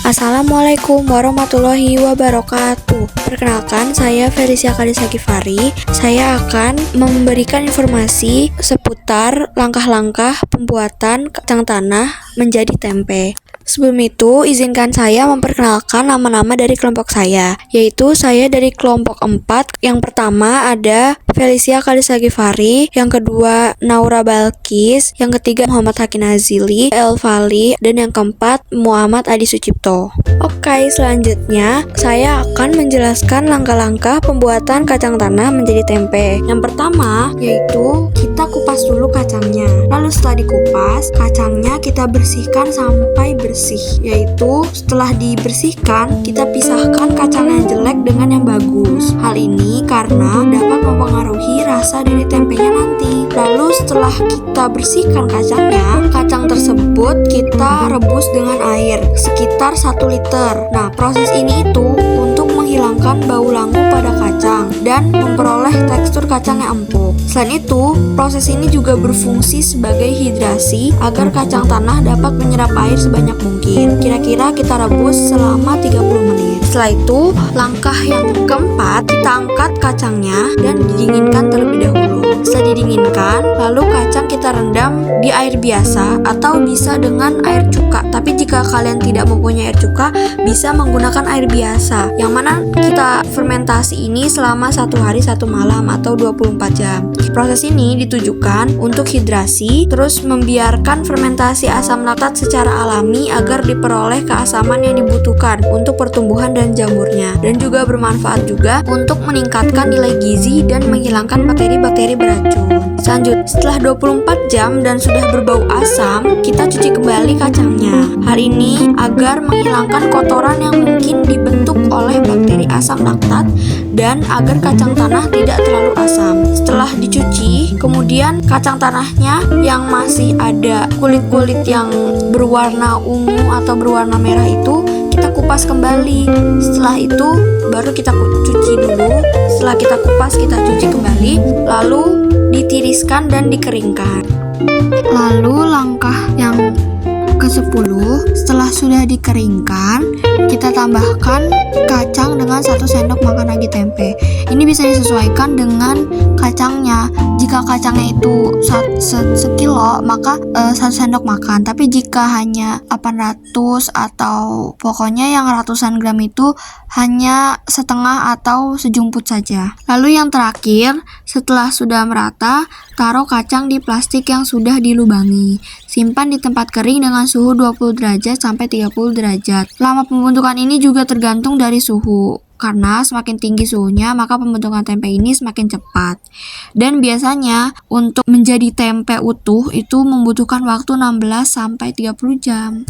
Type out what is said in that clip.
Assalamualaikum warahmatullahi wabarakatuh. Perkenalkan, saya Felicia Kadisa Givari. Saya akan memberikan informasi seputar langkah-langkah pembuatan kacang tanah menjadi tempe. Sebelum itu, izinkan saya memperkenalkan nama-nama dari kelompok saya, yaitu saya dari kelompok 4. Yang pertama ada Felicia Kadisa Givari, yang kedua Naura Balkis, yang ketiga Muhammad Hakin Azili, Elvali, dan yang keempat Muhammad Adi Sucipto. Oke, selanjutnya saya akan menjelaskan langkah-langkah pembuatan kacang tanah menjadi tempe. Yang pertama yaitu kita kupas dulu kacangnya. Lalu setelah dikupas, kacangnya kita bersihkan sampai bersih. Yaitu setelah dibersihkan, kita pisahkan kacang yang jelek dengan yang bagus. Hal ini karena dapat mempengaruhi rasa dari tempenya nanti. Lalu setelah kita bersihkan kacangnya, kacang tersebut kita rebus dengan air sekitar 1 liter. Nah, proses ini itu untuk menghilangkan bau langu pada kacang dan memperoleh tekstur kacang yang empuk. Selain itu, proses ini juga berfungsi sebagai hidrasi agar kacang tanah dapat menyerap air sebanyak mungkin. Kira-kira kita rebus selama 30 menit. Setelah itu, langkah yang keempat, kita angkat kacangnya dan didinginkan terlebih dahulu. Setelah didinginkan, lalu kacang kita rendam di air biasa atau bisa dengan air cuka. Tapi jika kalian tidak mempunyai air cuka, bisa menggunakan air biasa, yang mana kita fermentasi ini selama 1 hari 1 malam atau 24 jam. Proses ini ditujukan untuk hidrasi, terus membiarkan fermentasi asam laktat secara alami agar diperoleh keasaman yang dibutuhkan untuk pertumbuhan dan jamurnya, dan juga bermanfaat juga untuk meningkatkan nilai gizi dan menghilangkan bakteri-bakteri beracun. Setelah 24 jam dan sudah berbau asam, kita cuci kembali kacangnya. Hal ini agar menghilangkan kotoran yang mungkin dibentuk oleh bakteri asam laktat dan agar kacang tanah tidak terlalu asam. Setelah dicuci, kemudian kacang tanahnya yang masih ada kulit-kulit yang berwarna ungu atau berwarna merah itu kita kupas kembali. Setelah itu baru kita cuci dulu. Setelah kita kupas, kita cuci kembali, lalu ditiriskan dan dikeringkan. Lalu langkah yang ke-10, setelah sudah dikeringkan, kita tambahkan kacang dengan 1 sendok makan lagi tempe. Ini bisa disesuaikan dengan kacangnya. Jika kacangnya itu sekilo, maka 1 sendok makan. Tapi jika hanya 800 atau pokoknya yang ratusan gram itu hanya setengah atau sejumput saja. Lalu yang terakhir, setelah sudah merata, taruh kacang di plastik yang sudah dilubangi. Simpan di tempat kering dengan suhu 20 derajat sampai 30 derajat. Lama pembentukan ini juga tergantung dari suhu. Karena semakin tinggi suhunya, maka pembentukan tempe ini semakin cepat. Dan biasanya untuk menjadi tempe utuh itu membutuhkan waktu 16 sampai 30 jam.